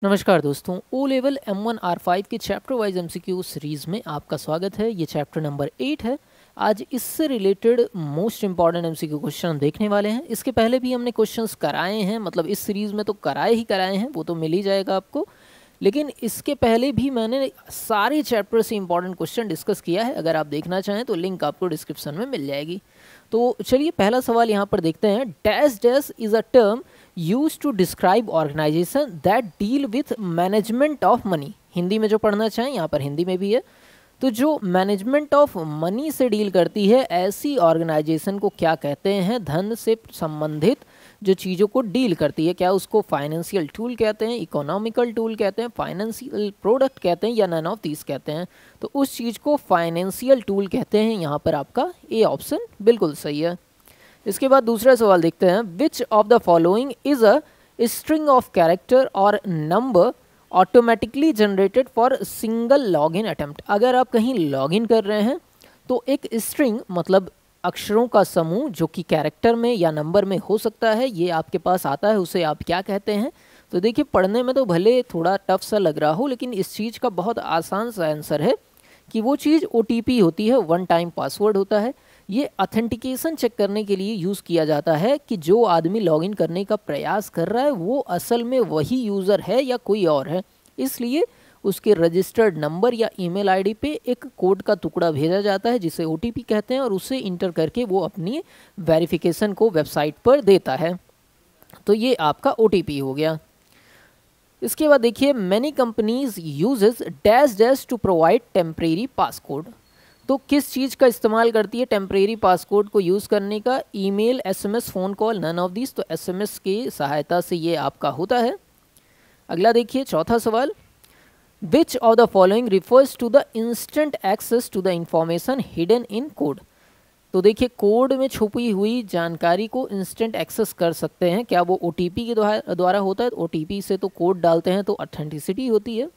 नमस्कार दोस्तों, O level M1R5 के चैप्टर वाइज MCQ सीरीज़ में आपका स्वागत है। ये चैप्टर नंबर 8 है। आज इससे related most important MCQ question हम देखने वाले हैं। इसके पहले भी हमने क्वेश्चंस कराए हैं, मतलब इस सीरीज़ में तो कराए हैं, वो तो मिल ही जाएगा आपको। लेकिन इसके पहले भी मैंने सारे चैप्टर से इंपॉर्टेंट क्वेश्चन डिस्कस किया है। अगर आप देखना चाहें तो लिंक आपको डिस्क्रिप्शन में मिल जाएगी। तो चलिए पहला सवाल यहाँ पर देखते हैं। Dash dash is a term use to describe organisation that deal with management of money. Hindi में जो पढ़ना चाहें यहाँ पर हिंदी में भी है। तो जो मैनेजमेंट ऑफ मनी से डील करती है, ऐसी ऑर्गेनाइजेशन को क्या कहते हैं? धन से संबंधित जो चीज़ों को डील करती है, क्या उसको फाइनेंशियल टूल कहते हैं, इकोनॉमिकल टूल कहते हैं, फाइनेंशियल प्रोडक्ट कहते हैं, या नन ऑफ दीज कहते हैं? तो उस चीज़ को फाइनेंशियल टूल कहते हैं। यहाँ पर आपका ए ऑप्शन बिल्कुल सही है। इसके बाद दूसरा सवाल देखते हैं। Which of the following is a string of character और number automatically generated for single login attempt. अगर आप कहीं लॉगिन कर रहे हैं तो एक स्ट्रिंग मतलब अक्षरों का समूह जो कि कैरेक्टर में या नंबर में हो सकता है, ये आपके पास आता है, उसे आप क्या कहते हैं? तो देखिए, पढ़ने में तो भले थोड़ा टफ सा लग रहा हो, लेकिन इस चीज़ का बहुत आसान सा आंसर है कि वो चीज़ OTP होती है, वन टाइम पासवर्ड होता है। ये ऑथेंटिकेशन चेक करने के लिए यूज़ किया जाता है कि जो आदमी लॉगिन करने का प्रयास कर रहा है वो असल में वही यूज़र है या कोई और है। इसलिए उसके रजिस्टर्ड नंबर या ईमेल आईडी पे एक कोड का टुकड़ा भेजा जाता है जिसे OTP कहते हैं, और उसे इंटर करके वो अपनी वेरिफिकेशन को वेबसाइट पर देता है। तो ये आपका OTP हो गया। इसके बाद देखिए, many companies uses dash dash to provide temporary passcode. तो किस चीज़ का इस्तेमाल करती है टेम्परेरी पासकोड को यूज़ करने का? Email, SMS, phone call, none of this. तो SMS की सहायता से ये आपका होता है। अगला देखिए, चौथा सवाल। Which of the following refers to the instant access to the information hidden in code. तो देखिए, कोड में छुपी हुई जानकारी को इंस्टेंट एक्सेस कर सकते हैं। क्या वो OTP के द्वारा होता है? OTP से तो कोड डालते हैं तो ऑथेंटिसिटी होती है।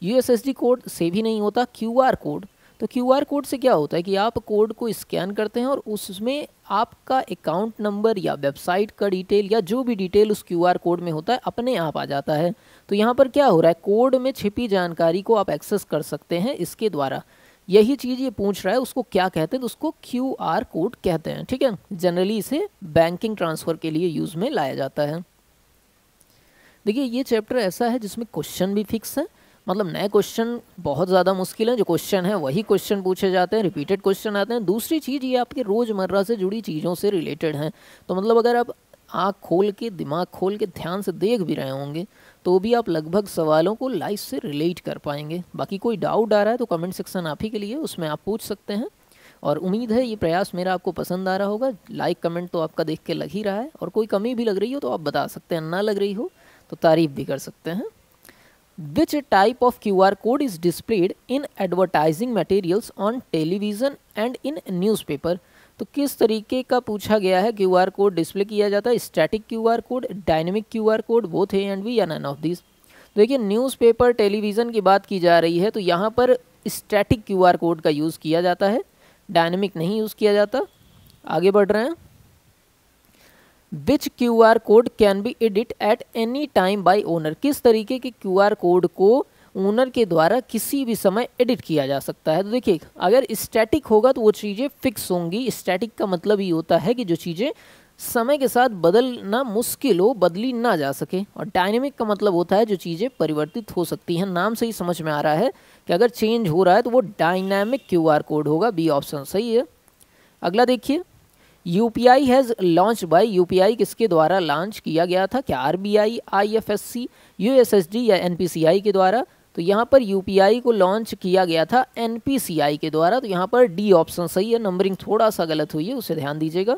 USSD कोड से भी नहीं होता। QR कोड, तो QR कोड से क्या होता है कि आप कोड को स्कैन करते हैं और उसमें आपका अकाउंट नंबर या वेबसाइट का डिटेल या जो भी डिटेल उस QR कोड में होता है अपने आप आ जाता है। तो यहाँ पर क्या हो रहा है, कोड में छिपी जानकारी को आप एक्सेस कर सकते हैं इसके द्वारा। यही चीज़ ये पूछ रहा है, उसको क्या कहते हैं? तो उसको QR कोड कहते हैं। ठीक है, जनरली इसे बैंकिंग ट्रांसफ़र के लिए यूज़ में लाया जाता है। देखिए, ये चैप्टर ऐसा है जिसमें क्वेश्चन भी फिक्स है, मतलब नए क्वेश्चन बहुत ज़्यादा मुश्किल है। जो क्वेश्चन है वही क्वेश्चन पूछे जाते हैं, रिपीटेड क्वेश्चन आते हैं। दूसरी चीज़, ये आपके रोज़मर्रा से जुड़ी चीज़ों से रिलेटेड हैं। तो मतलब अगर आप आँख खोल के, दिमाग खोल के ध्यान से देख भी रहे होंगे तो भी आप लगभग सवालों को लाइफ से रिलेट कर पाएंगे। बाकी कोई डाउट आ रहा है तो कमेंट सेक्शन आप ही के लिए, उसमें आप पूछ सकते हैं। और उम्मीद है ये प्रयास मेरा आपको पसंद आ रहा होगा। लाइक कमेंट तो आपका देख के लग ही रहा है, और कोई कमी भी लग रही हो तो आप बता सकते हैं, ना लग रही हो तो तारीफ भी कर सकते हैं। Which type of QR code is displayed in advertising materials on television and in newspaper? तो किस तरीके का पूछा गया है QR कोड डिस्प्ले किया जाता है? Static QR code, dynamic QR code, both a and b, या नन ऑफ दिस? देखिए, न्यूज़पेपर, टेलीविज़न की बात की जा रही है तो यहाँ पर स्टैटिक QR कोड का यूज़ किया जाता है, डायनेमिक नहीं यूज़ किया जाता। आगे बढ़ रहे हैं। विच QR code can be edit at any time bye owner? किस तरीके के QR कोड को ओनर के द्वारा किसी भी समय एडिट किया जा सकता है? तो देखिए, अगर स्टैटिक होगा तो वो चीज़ें फिक्स होंगी। स्टैटिक का मतलब ये होता है कि जो चीज़ें समय के साथ बदलना मुश्किल हो, बदली ना जा सके। और डायनेमिक का मतलब होता है जो चीज़ें परिवर्तित हो सकती हैं। नाम से ही समझ में आ रहा है कि अगर चेंज हो रहा है तो वो डायनामिक QR कोड होगा। बी ऑप्शन सही है। अगला देखिए, UPI has launch by. UPI किसके द्वारा लॉन्च किया गया था? क्या RBI, IFSC, USSD या NPCI के द्वारा? तो यहाँ पर UPI को लॉन्च किया गया था NPCI के द्वारा। तो यहाँ पर डी ऑप्शन सही है। नंबरिंग थोड़ा सा गलत हुई है, उसे ध्यान दीजिएगा।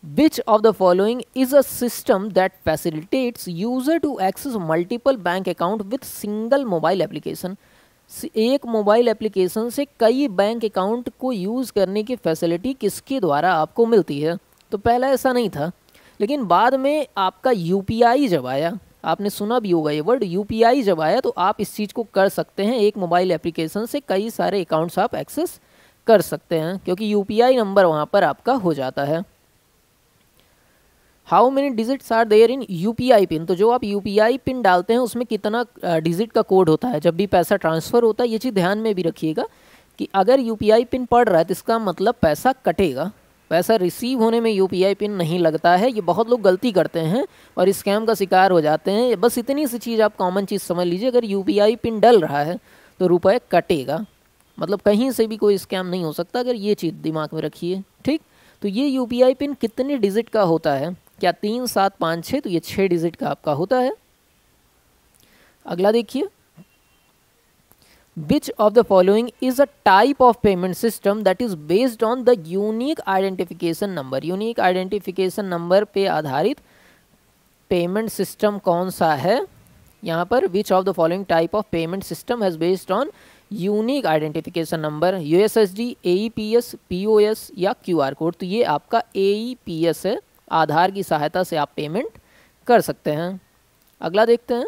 Which of the following is a system that facilitates user to access multiple bank account with single mobile application? एक मोबाइल एप्लीकेशन से कई बैंक अकाउंट को यूज़ करने की फैसिलिटी किसके द्वारा आपको मिलती है? तो पहला ऐसा नहीं था, लेकिन बाद में आपका UPI जब आया, आपने सुना भी होगा ये वर्ड, UPI जब आया तो आप इस चीज़ को कर सकते हैं। एक मोबाइल एप्लीकेशन से कई सारे अकाउंट्स आप एक्सेस कर सकते हैं, क्योंकि UPI नंबर वहाँ पर आपका हो जाता है। How many digits are there in UPI pin, तो जो आप यूपीआई पिन डालते हैं उसमें कितना डिजिट का कोड होता है जब भी पैसा ट्रांसफ़र होता है। ये चीज़ ध्यान में भी रखिएगा कि अगर यूपीआई पिन पड़ रहा है तो इसका मतलब पैसा कटेगा, पैसा रिसीव होने में यूपीआई पिन नहीं लगता है। ये बहुत लोग गलती करते हैं और स्कैम का शिकार हो जाते हैं। बस इतनी सी चीज़ आप कॉमन चीज़ समझ लीजिए, अगर यूपीआई पिन डल रहा है तो रुपए कटेगा, मतलब कहीं से भी कोई स्कैम नहीं हो सकता। अगर ये चीज़ दिमाग में रखिए, ठीक। तो ये यूपीआई पिन कितने डिजिट का होता है, क्या 3, 7, 5, 6, तो ये 6 डिजिट का आपका होता है। अगला देखिए, Which of the following is a type of payment system that is based on the unique identification number? Unique identification number पे आधारित पेमेंट सिस्टम कौन सा है? यहाँ पर which of the following type of payment system has based on unique identification number, USSD, AEPS, POS या QR code? तो ये आपका एईपीएस है, आधार की सहायता से आप पेमेंट कर सकते हैं। अगला देखते हैं,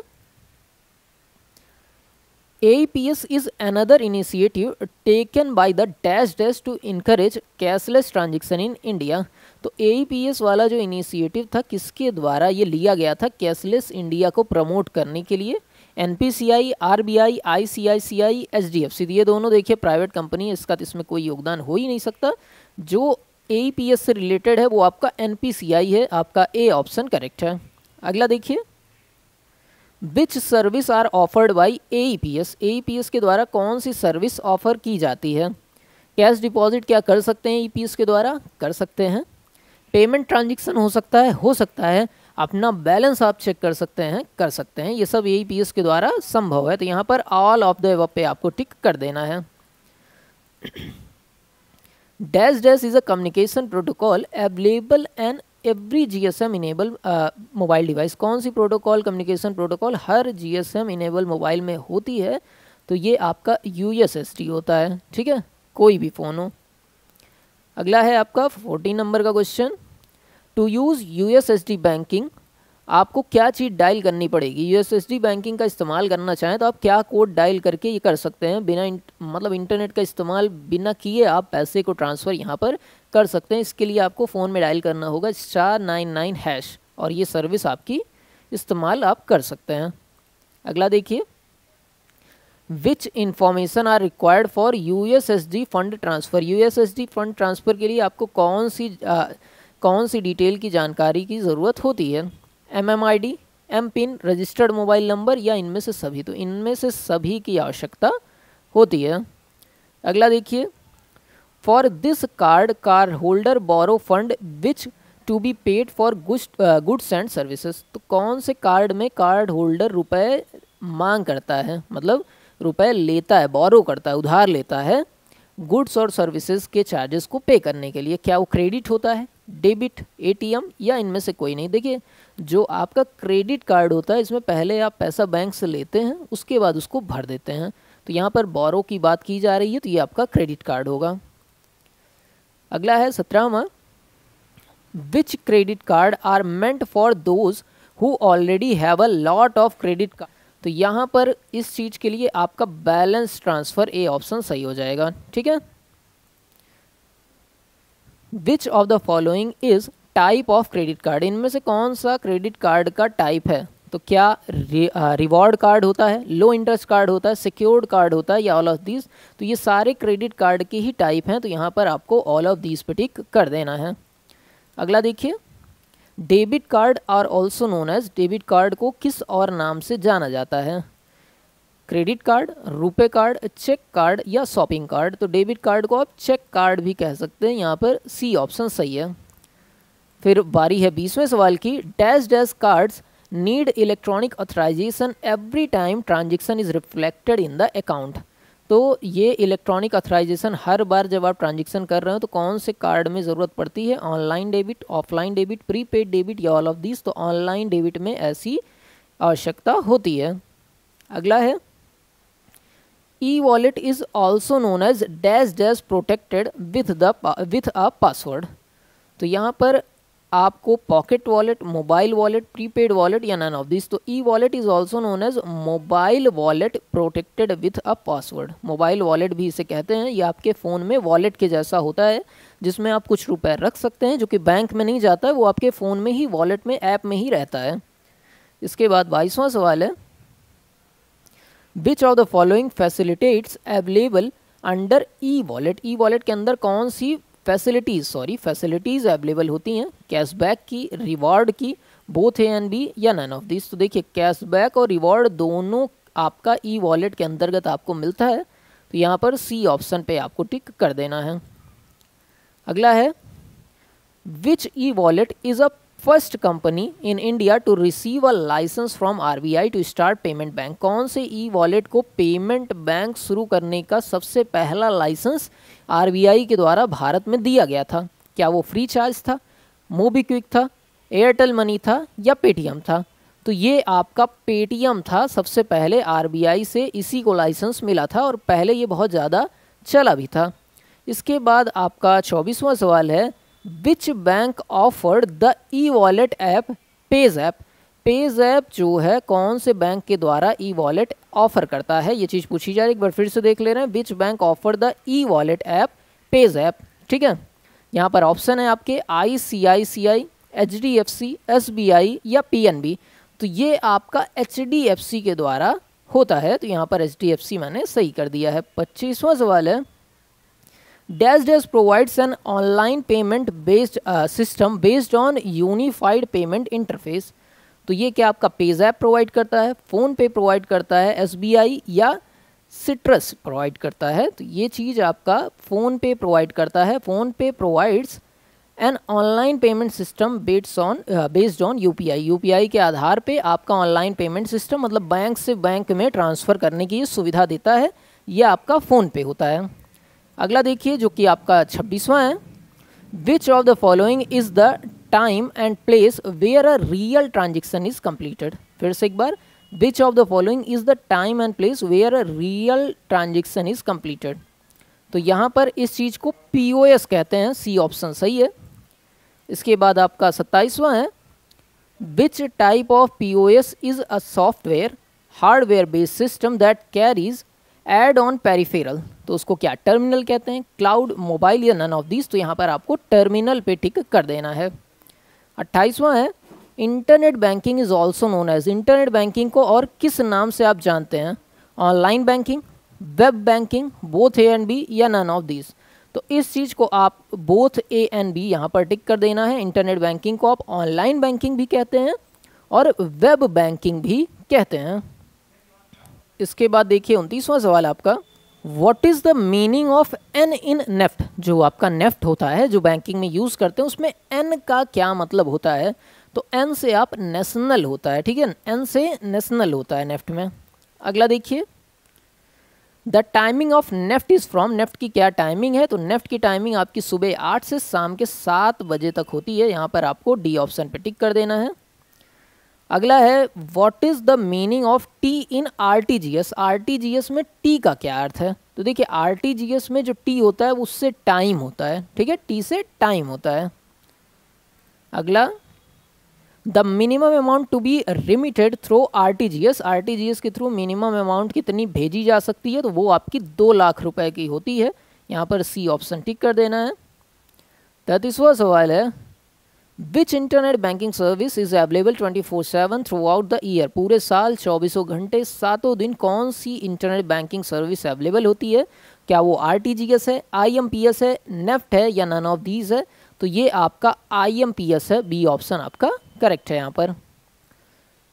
AEPS is another initiative taken by the dash to encourage cashless transaction in India। तो AEPS वाला जो इनिशिएटिव था किसके द्वारा ये लिया गया था? कैशलेस इंडिया को प्रमोट करने के लिए। NPCI, RBI, ICICI, HDFC, ये दोनों देखिए प्राइवेट कंपनी है, इसका तो इसमें कोई योगदान हो ही नहीं सकता। जो AEPS से रिलेटेड है वो आपका NPCI है, आपका ए ऑप्शन करेक्ट है। अगला देखिए, which service are offered by AEPS? AEPS के द्वारा कौन सी सर्विस ऑफर की जाती है? कैश डिपॉजिट क्या कर सकते हैं एईपीएस के द्वारा? कर सकते हैं। पेमेंट ट्रांजैक्शन हो सकता है? हो सकता है। अपना बैलेंस आप चेक कर सकते हैं? कर सकते हैं। ये सब एईपीएस के द्वारा संभव है। तो यहाँ पर ऑल ऑफ द अबव पे आपको टिक कर देना है। Dash dash is a communication protocol available and every GSM enable mobile device. कौन सी प्रोटोकॉल, कम्युनिकेशन प्रोटोकॉल हर जीएसएम इनेबल मोबाइल में होती है? तो ये आपका यूएसएसडी होता है, ठीक है, कोई भी फ़ोन हो। अगला है आपका 14 नंबर का question, to use USSD banking आपको क्या चीज़ डायल करनी पड़ेगी? यूएसएसडी बैंकिंग का इस्तेमाल करना चाहें तो आप क्या कोड डायल करके ये कर सकते हैं? बिना मतलब इंटरनेट का इस्तेमाल बिना किए आप पैसे को ट्रांसफ़र यहाँ पर कर सकते हैं। इसके लिए आपको फ़ोन में डायल करना होगा *99# और ये सर्विस आपकी इस्तेमाल आप कर सकते हैं। अगला देखिए, which information are required for USSD fund transfer? USSD fund transfer के लिए आपको कौन सी डिटेल की जानकारी की ज़रूरत होती है? MMID, M pin, registered mobile number या इनमें से सभी? तो इनमें से सभी की आवश्यकता होती है। अगला देखिए, for this card holder borrow fund which to be paid for goods and services. तो कौन से कार्ड में कार्ड होल्डर रुपए मांग करता है, मतलब रुपए लेता है, बोरो करता है, उधार लेता है गुड्स और सर्विसेज के चार्जेस को पे करने के लिए? क्या वो क्रेडिट होता है, डेबिट, एटीएम या इनमें से कोई नहीं? देखिए, जो आपका क्रेडिट कार्ड होता है इसमें पहले आप पैसा बैंक से लेते हैं, उसके बाद उसको भर देते हैं। तो यहाँ पर बोरो की बात की जा रही है, तो ये आपका क्रेडिट कार्ड होगा। अगला है 17वां, which credit card are meant for those who already have a lot of credit card? तो यहाँ पर इस चीज़ के लिए आपका बैलेंस ट्रांसफ़र ए ऑप्शन सही हो जाएगा, ठीक है। Which of the following is type of credit card? इनमें से कौन सा क्रेडिट कार्ड का टाइप है? तो क्या रिवॉर्ड कार्ड होता है, लो इंटरेस्ट कार्ड होता है, सिक्योर्ड कार्ड होता है या ऑल ऑफ दीज? तो ये सारे क्रेडिट कार्ड के ही टाइप हैं, तो यहाँ पर आपको ऑल ऑफ दीज पे टिक कर देना है। अगला देखिए, debit card are also known as, debit card को किस और नाम से जाना जाता है? Credit card, RuPay card, check card या शॉपिंग कार्ड? तो डेबिट कार्ड को आप चेक कार्ड भी कह सकते हैं, यहाँ पर सी ऑप्शन सही है। फिर बारी है 20वें सवाल की, dash dash cards need electronic authorisation every time transaction is reflected in the account. तो ये इलेक्ट्रॉनिक ऑथराइजेशन हर बार जब आप ट्रांजेक्शन कर रहे हो तो कौन से कार्ड में ज़रूरत पड़ती है? Online debit, offline debit, prepaid debit या ऑल ऑफ दिस? तो ऑनलाइन डेबिट में ऐसी आवश्यकता होती है। अगला है, e wallet is also known as dash dash protected with a password. तो यहाँ पर आपको pocket wallet, mobile wallet, prepaid wallet या नन ऑफ दिस। तो e wallet is also known as mobile wallet protected with a password. Mobile wallet भी इसे कहते हैं। ये आपके फ़ोन में वॉलेट के जैसा होता है जिसमें आप कुछ रुपए रख सकते हैं, जो कि बैंक में नहीं जाता है, वो आपके फ़ोन में ही, वॉलेट में, ऐप में ही रहता है। इसके बाद 22वां सवाल है, which of the following facilitates available under e wallet. E wallet के अंदर कौन सी फैसिलिटीज़ अवेलेबल होती हैं? कैशबैक की, रिवॉर्ड की, बोथ ए एंड बी या नन ऑफ दिस। तो देखिए कैशबैक और रिवॉर्ड दोनों आपका ई वॉलेट के अंतर्गत आपको मिलता है, तो यहाँ पर सी ऑप्शन पे आपको टिक कर देना है। अगला है, which e wallet is a first company in India to receive a licence from RBI to start payment bank. कौन से ई वॉलेट को पेमेंट बैंक शुरू करने का सबसे पहला लाइसेंस आरबीआई के द्वारा भारत में दिया गया था? क्या वो फ्री चार्ज था, मोबीक्विक था, एयरटेल मनी था या पेटीएम था? तो ये आपका पेटीएम था। सबसे पहले आरबीआई से इसी को लाइसेंस मिला था और पहले ये बहुत ज़्यादा चला भी था। इसके बाद आपका 24वां सवाल है, which bank offered the e wallet app page app. Page app जो है कौन से बैंक के द्वारा ई वॉलेट ऑफर करता है, ये चीज़ पूछी जा रही है। एक बार फिर से देख ले रहे हैं, which bank offer the e wallet app page app. ठीक है, यहाँ पर ऑप्शन है आपके ICICI, HDFC, SBI या PNB। तो ये आपका HDFC के द्वारा होता है, तो यहाँ पर HDFC मैंने सही कर दिया है। 25वां सवाल है, dash dash provides an online payment based system based on unified payment interface. तो ये क्या आपका पेज ऐप प्रोवाइड करता है, फ़ोन पे प्रोवाइड करता है, SBI या सिट्रस प्रोवाइड करता है? तो ये चीज़ आपका फ़ोन पे प्रोवाइड करता है। फ़ोन पे provides an online payment system based on UPI। UPI के आधार पे आपका ऑनलाइन पेमेंट सिस्टम, मतलब बैंक से बैंक में ट्रांसफ़र करने की सुविधा देता है। ये आपका फ़ोन पे होता है। अगला देखिए जो कि आपका 26वां है, which of the following is the time and place where a real transaction is completed. फिर से एक बार, which of the following is the time and place where a real transaction is completed. तो यहाँ पर इस चीज़ को POS कहते हैं, सी ऑप्शन सही है। इसके बाद आपका 27वां है, which type of POS is a software hardware based system that carries add on peripheral. तो उसको क्या टर्मिनल कहते हैं, क्लाउड, मोबाइल या नन ऑफ दिस। तो यहाँ पर आपको टर्मिनल पे टिक कर देना है। 28वां है, internet banking is also known as. Internet banking को और किस नाम से आप जानते हैं? Online banking, web banking, both a and b या नन ऑफ दिस। तो इस चीज़ को आप बोथ ए एंड बी यहाँ पर टिक कर देना है। इंटरनेट बैंकिंग को आप ऑनलाइन बैंकिंग भी कहते हैं और वेब बैंकिंग भी कहते हैं। इसके बाद देखिए 29वां सवाल आपका, what is the meaning of N in NEFT. जो आपका नेफ्ट होता है जो बैंकिंग में यूज़ करते हैं, उसमें एन का क्या मतलब होता है? तो एन से आप नेशनल होता है। ठीक है, एन से नेशनल होता है नेफ्ट में। अगला देखिए, the timing of NEFT is from. NEFT की क्या टाइमिंग है? तो नेफ्ट की टाइमिंग आपकी सुबह 8 से शाम के 7 बजे तक होती है। यहाँ पर आपको डी ऑप्शन पे टिक कर देना है। अगला है, what is the meaning of T in RTGS। RTGS में टी का क्या अर्थ है? तो देखिए RTGS में जो टी होता है उससे टाइम होता है। ठीक है, टी से टाइम होता है। अगला, the minimum amount to be remitted through RTGS। RTGS के थ्रू मिनिमम अमाउंट कितनी भेजी जा सकती है? तो वो आपकी 2 लाख रुपए की होती है। यहाँ पर सी ऑप्शन टिक कर देना है। 33वां सवाल है, which internet banking service is available 24/7 throughout the year. पूरे साल 24 घंटे 7 दिन कौन सी इंटरनेट बैंकिंग सर्विस अवेलेबल होती है? क्या वो RTGS है, IMPS है, नेफ्ट है या नन ऑफ दीज है? तो ये आपका IMPS है। बी ऑप्शन आपका करेक्ट है यहाँ पर।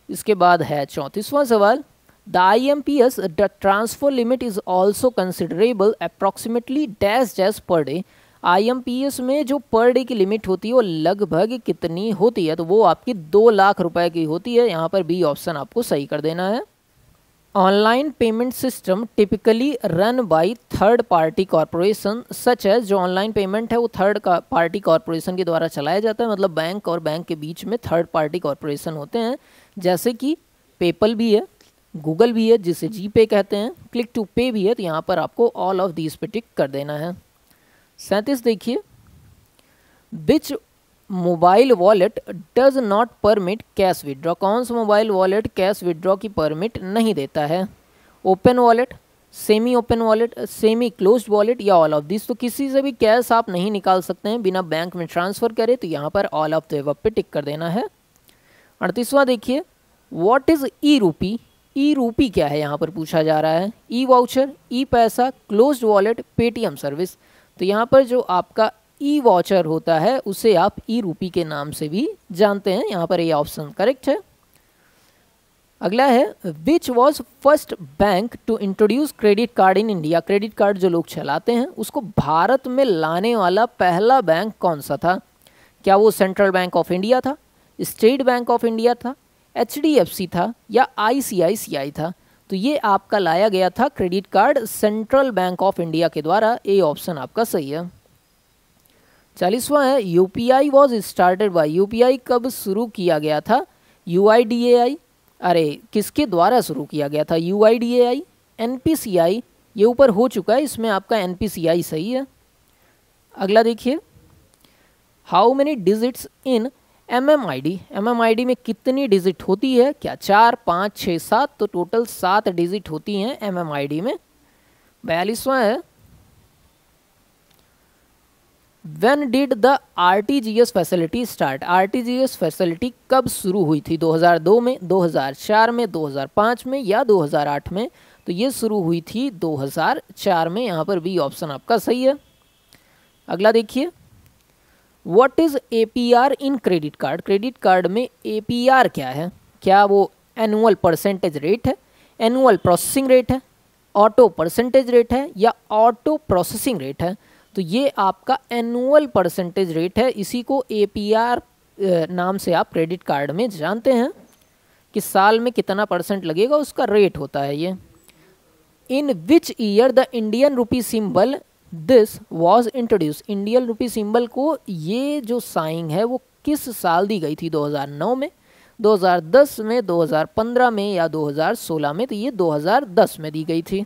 इसके बाद है 34वां सवाल, the IMPS the transfer limit is also considerable approximately dash dash per day. IMPS में जो पर डे की लिमिट होती है वो लगभग कितनी होती है? तो वो आपकी 2 लाख रुपए की होती है। यहाँ पर बी ऑप्शन आपको सही कर देना है। Online payment system typically run by third party corporation such as. जो ऑनलाइन पेमेंट है वो थर्ड पार्टी कॉरपोरेशन के द्वारा चलाया जाता है, मतलब बैंक और बैंक के बीच में थर्ड पार्टी कॉरपोरेशन होते हैं, जैसे कि पेपल भी है, गूगल भी है जिसे GPay कहते हैं, क्लिक टू पे भी है। तो यहाँ पर आपको ऑल ऑफ दीज पे टिक कर देना है। 37 देखिए, विच mobile wallet does not permit cash withdraw? कौन सा मोबाइल वॉलेट कैश विड्रॉ की परमिट नहीं देता है? Open wallet, semi open wallet, semi closed wallet या ऑल ऑफ दिस? तो किसी से भी कैश आप नहीं निकाल सकते हैं बिना बैंक में ट्रांसफ़र करे, तो यहाँ पर ऑल ऑफ द अबव पे टिक कर देना है। 38वां देखिए, व्हाट इज़ ई रूपी? ई रूपी क्या है यहाँ पर पूछा जा रहा है। ई वाउचर, ई पैसा, क्लोज्ड वॉलेट, पेटीएम सर्विस। तो यहाँ पर जो आपका ई वाउचर होता है उसे आप ई रूपी के नाम से भी जानते हैं। यहाँ पर ये ऑप्शन करेक्ट है। अगला है, which was first bank to introduce credit card in India? Credit card जो लोग चलाते हैं उसको भारत में लाने वाला पहला बैंक कौन सा था? क्या वो सेंट्रल बैंक ऑफ इंडिया था, स्टेट बैंक ऑफ इंडिया था, HDFC था या ICICI था? तो ये आपका लाया गया था credit card central bank of India के द्वारा। ए ऑप्शन आपका सही है। 40वां है, UPI was started by? UPI कब शुरू किया गया था? UIDAI, अरे किसके द्वारा शुरू किया गया था? UIDAI, NPCI, ये ऊपर हो चुका है, इसमें आपका NPCI सही है। अगला देखिए, how many digits in MMID? MMID में कितनी डिजिट होती है? क्या 4, 5, 6, 7? तो टोटल 7 डिजिट होती हैं MMID में। 42वां है, When did the RTGS facility start? RTGS facility कब शुरू हुई थी? 2002 में, 2004 में, 2005 में या 2008 में? तो ये शुरू हुई थी 2004 में। यहाँ पर बी ऑप्शन आपका सही है। अगला देखिए, what is APR in credit card? Credit card में APR क्या है? क्या वो एनुअल परसेंटेज रेट है, एनुअल प्रोसेसिंग रेट है, ऑटो परसेंटेज रेट है या ऑटो प्रोसेसिंग रेट है? तो ये आपका एनुअल परसेंटेज रेट है। इसी को APR नाम से आप क्रेडिट कार्ड में जानते हैं कि साल में कितना परसेंट लगेगा, उसका रेट होता है ये। In which year the Indian rupee symbol this was introduce? Indian rupee symbol को ये जो साइन है वो किस साल दी गई थी? 2009 में, 2010 में, 2015 में या 2016 में? तो ये 2010 में दी गई थी।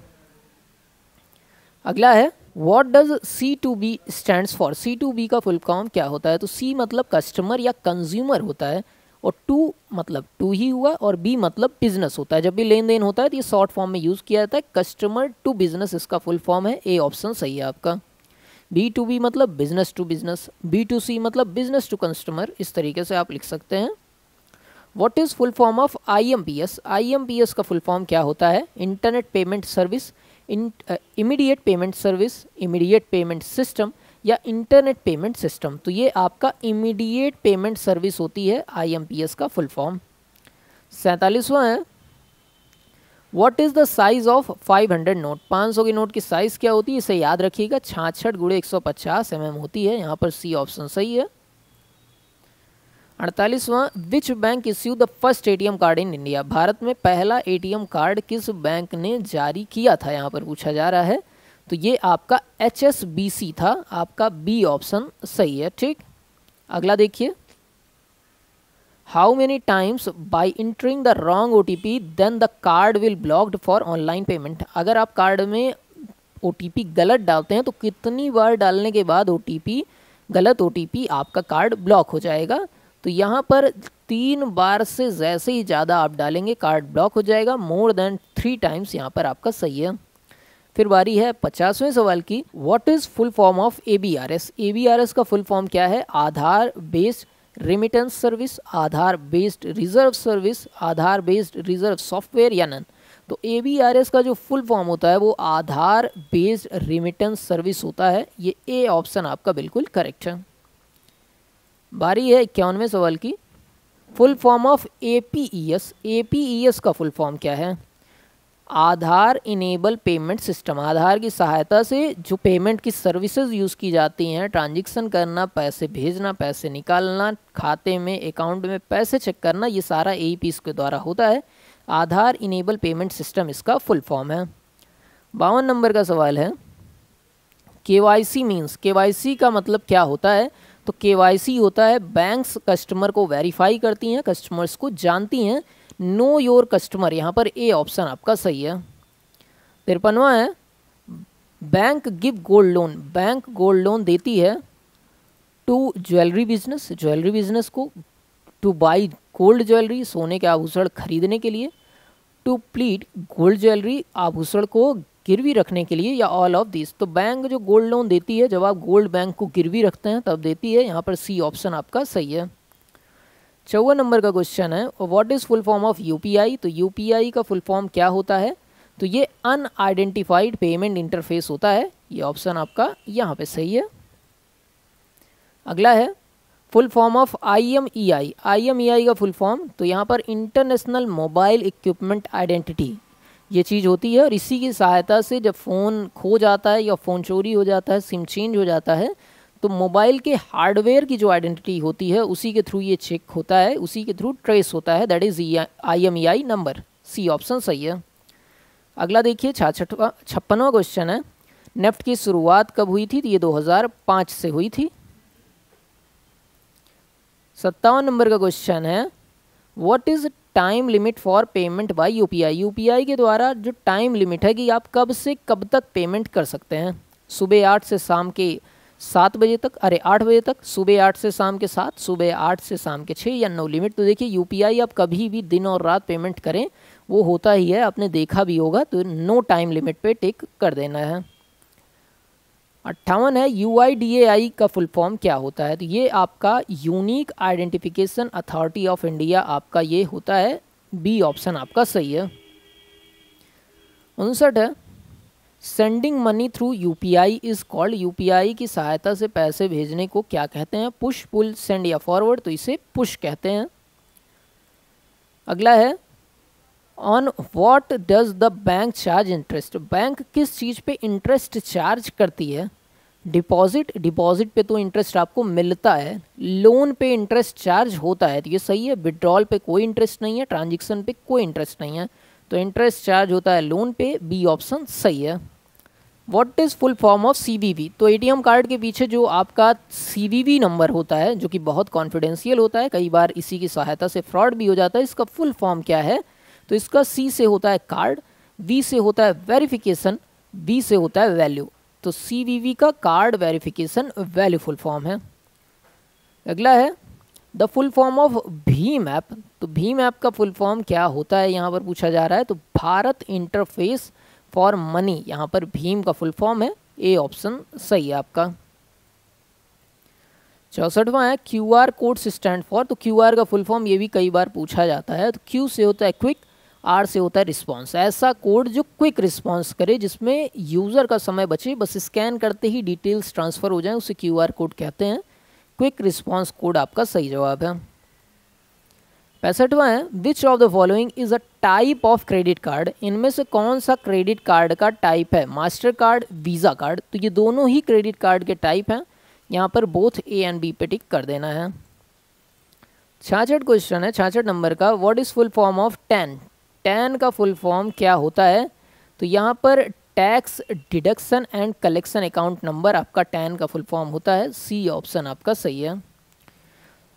अगला है, what does C2B stands for? C2B का फुल फॉर्म क्या होता है? तो C मतलब कस्टमर या कंज्यूमर होता है, और 2 मतलब 2 ही हुआ, और B मतलब बिजनेस होता है। जब भी लेन देन होता है तो ये शॉर्ट फॉर्म में यूज़ किया जाता है। कस्टमर टू बिजनेस इसका फुल फॉर्म है। ए ऑप्शन सही है आपका। B2B मतलब बिजनेस टू बिजनेस, B2C मतलब बिजनेस टू कस्टमर, इस तरीके से आप लिख सकते हैं। What is full form of IMPS? IMPS का फुल फॉर्म क्या होता है? Internet payment service, immediate payment service, immediate payment system या इंटरनेट पेमेंट सिस्टम? तो ये आपका इमीडिएट पेमेंट सर्विस होती है IMPS का फुल फॉर्म। 47वां है, what is the size of 500 note? 500 की नोट की साइज़ क्या होती है? इसे याद रखिएगा, 66 × 150 mm होती है। यहाँ पर सी ऑप्शन सही है। 48वां, which bank issue the first ATM card in India? Bharat में पहला ATM कार्ड किस बैंक ने जारी किया था? यहाँ पर पूछा जा रहा है। तो ये आपका HSBC था। आपका बी ऑप्शन सही है। ठीक, अगला देखिए, how many times by entering the wrong OTP then the card will blocked for online payment? अगर आप कार्ड में OTP गलत डालते हैं तो कितनी बार डालने के बाद गलत OTP आपका कार्ड ब्लॉक हो जाएगा? तो यहाँ पर 3 बार से जैसे ही ज़्यादा आप डालेंगे कार्ड ब्लॉक हो जाएगा। मोर देन 3 टाइम्स यहाँ पर आपका सही है। फिर बारी है 50वें सवाल की, what is full form of ABRS? ABRS का फुल फॉर्म क्या है? आधार बेस्ड रेमिटेंस सर्विस, आधार बेस्ड रिजर्व सर्विस, आधार बेस्ड रिजर्व सॉफ्टवेयर या नन? तो ABRS का जो फुल फॉर्म होता है वो आधार बेस्ड रेमिटेंस सर्विस होता है। ये ए ऑप्शन आपका बिल्कुल करेक्ट है। बारी है 51वें सवाल की, full form of APES? APES का फुल फॉर्म क्या है? आधार इनेबल पेमेंट सिस्टम। आधार की सहायता से जो पेमेंट की सर्विसेज यूज़ की जाती हैं, ट्रांजैक्शन करना, पैसे भेजना, पैसे निकालना, खाते में अकाउंट में पैसे चेक करना, ये सारा APES के द्वारा होता है। आधार इनेबल पेमेंट सिस्टम इसका फुल फॉर्म है। 52 नंबर का सवाल है, KYC मीन्स? KYC का मतलब क्या होता है? तो KYC होता है बैंक्स कस्टमर को वेरीफाई करती हैं, कस्टमर्स को जानती हैं। नो योर कस्टमर, यहाँ पर ए ऑप्शन आपका सही है। 53वां है, bank give gold loan? Bank gold loan देती है to jewellery business, jewellery business को, टू बाई गोल्ड ज्वेलरी, सोने के आभूषण खरीदने के लिए, टू प्लीड गोल्ड ज्वेलरी, आभूषण को गिरवी रखने के लिए, या ऑल ऑफ दिस। तो बैंक जो गोल्ड लोन देती है, जब आप गोल्ड बैंक को गिरवी रखते हैं तब देती है, यहाँ पर सी ऑप्शन आपका सही है। 54 नंबर का क्वेश्चन है, what is full form of UPI. तो यूपीआई का फुल फॉर्म क्या होता है, तो ये अनआइडेंटिफाइड पेमेंट इंटरफेस होता है, ये ऑप्शन आपका यहाँ पे सही है। अगला है full form of IMEI, IMEI का फुल फॉर्म, तो यहाँ पर इंटरनेशनल मोबाइल इक्विपमेंट आइडेंटिटी ये चीज़ होती है, और इसी की सहायता से जब फ़ोन खो जाता है या फ़ोन चोरी हो जाता है, सिम चेंज हो जाता है, तो मोबाइल के हार्डवेयर की जो आइडेंटिटी होती है उसी के थ्रू ये चेक होता है, उसी के थ्रू ट्रेस होता है, that is IMEI number, C option सही है। अगला देखिए 56वां क्वेश्चन है, नेफ्ट की शुरुआत कब हुई थी, तो ये 2005 से हुई थी। 57 नंबर का क्वेश्चन है, what is time limit for payment by UPI. UPI के द्वारा जो टाइम लिमिट है कि आप कब से कब तक पेमेंट कर सकते हैं, सुबह 8 से शाम के 7 बजे तक, 8 बजे तक, सुबह 8 से शाम के 7, सुबह 8 से शाम के 6, या नो लिमिट। तो देखिए यूपीआई आप कभी भी दिन और रात पेमेंट करें वो होता ही है, आपने देखा भी होगा, तो नो टाइम लिमिट पे टिक कर देना है। 58 है, UIDAI का फुल फॉर्म क्या होता है, तो ये आपका unique identification authority of India आपका ये होता है, बी ऑप्शन आपका सही है। 59 है, sending money through UPI is called, UPI की सहायता से पैसे भेजने को क्या कहते हैं, पुश, पुल, सेंड या फॉरवर्ड, तो इसे पुश कहते हैं। अगला है, on what does the bank charge interest, bank किस चीज़ पे इंटरेस्ट चार्ज करती है, डिपॉजिट, डिपॉजिट पे तो इंटरेस्ट आपको मिलता है, लोन पे इंटरेस्ट चार्ज होता है, तो ये सही है। विड्रॉल पे कोई इंटरेस्ट नहीं है, ट्रांजेक्शन पे कोई इंटरेस्ट नहीं है, तो इंटरेस्ट चार्ज होता है लोन पे, बी ऑप्शन सही है। What is full form of CVV, तो ATM कार्ड के पीछे जो आपका CVV नंबर होता है जो कि बहुत कॉन्फिडेंशियल होता है, कई बार इसी की सहायता से फ्रॉड भी हो जाता है, इसका फुल फॉर्म क्या है, तो इसका C से होता है कार्ड, V से होता है वेरिफिकेशन, B से होता है वैल्यू, तो CVV का card verification value full form है। अगला है the full form of Bhim app, तो भीम ऐप का फुल फॉर्म क्या होता है यहाँ पर पूछा जा रहा है, तो भारत इंटरफेस फॉर मनी, यहाँ पर भीम का फुल फॉर्म है, ए ऑप्शन सही है आपका। 64वां है, QR कोड स्टैंड फॉर, तो QR का फुल फॉर्म ये भी कई बार पूछा जाता है, तो Q से होता है क्विक, R से होता है रिस्पॉन्स, ऐसा कोड जो क्विक रिस्पॉन्स करे, जिसमें यूज़र का समय बचे, बस स्कैन करते ही डिटेल्स ट्रांसफ़र हो जाए, उसे QR कोड कहते हैं, क्विक रिस्पॉन्स कोड आपका सही जवाब है। 65वां है, which of the following is a type of credit card, इनमें से कौन सा क्रेडिट कार्ड का टाइप है, मास्टर कार्ड, वीज़ा कार्ड, तो ये दोनों ही क्रेडिट कार्ड के टाइप हैं, यहाँ पर बोथ A एंड B पे टिक कर देना है। 66 क्वेश्चन है, 66 नंबर का, what is full form of tan, tan का फुल फॉर्म क्या होता है, तो यहाँ पर tax deduction and collection account number आपका टैन का फुल फॉर्म होता है, C ऑप्शन आपका सही है।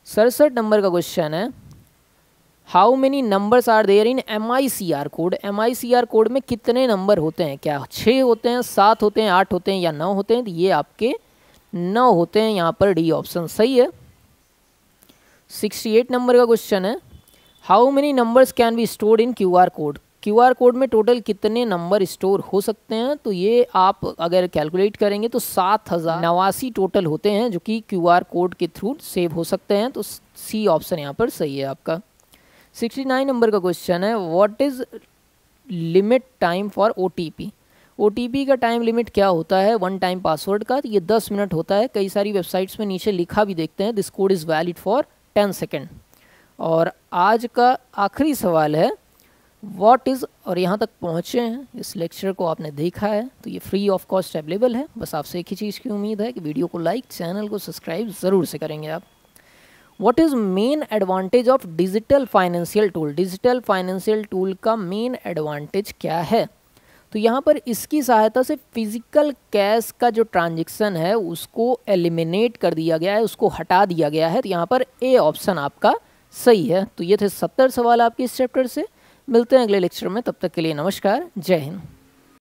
67 नंबर का क्वेश्चन है, how many numbers are there in MICR code, MICR code में कितने नंबर होते हैं, क्या 6 होते हैं, 7 होते हैं, 8 होते हैं या 9 होते हैं, तो ये आपके 9 होते हैं, यहाँ पर D ऑप्शन सही है। 68 नंबर का क्वेश्चन है, how many numbers can be stored in QR code, QR code में टोटल कितने नंबर स्टोर हो सकते हैं, तो ये आप अगर कैलकुलेट करेंगे तो 7089 टोटल होते हैं जो कि QR कोड के थ्रू सेव हो सकते हैं, तो C ऑप्शन यहाँ पर सही है आपका। 69 नंबर का क्वेश्चन है, what is limit time for OTP का टाइम लिमिट क्या होता है, वन टाइम पासवर्ड का, तो ये 10 मिनट होता है, कई सारी वेबसाइट्स में नीचे लिखा भी देखते हैं, this code is valid for 10 second. और आज का आखिरी सवाल है, व्हाट इज़, और यहाँ तक पहुँचे हैं, इस लेक्चर को आपने देखा है तो ये फ्री ऑफ कॉस्ट अवेलेबल है, बस आपसे एक ही चीज़ की उम्मीद है कि वीडियो को लाइक, चैनल को सब्सक्राइब ज़रूर से करेंगे आप। What is main advantage of digital financial tool, digital financial tool का मेन एडवांटेज क्या है, तो यहाँ पर इसकी सहायता से फिजिकल कैश का जो ट्रांजैक्शन है उसको एलिमिनेट कर दिया गया है, उसको हटा दिया गया है, तो यहाँ पर A ऑप्शन आपका सही है। तो ये थे 70 सवाल आपके इस चैप्टर से, मिलते हैं अगले लेक्चर में, तब तक के लिए नमस्कार, जय हिंद।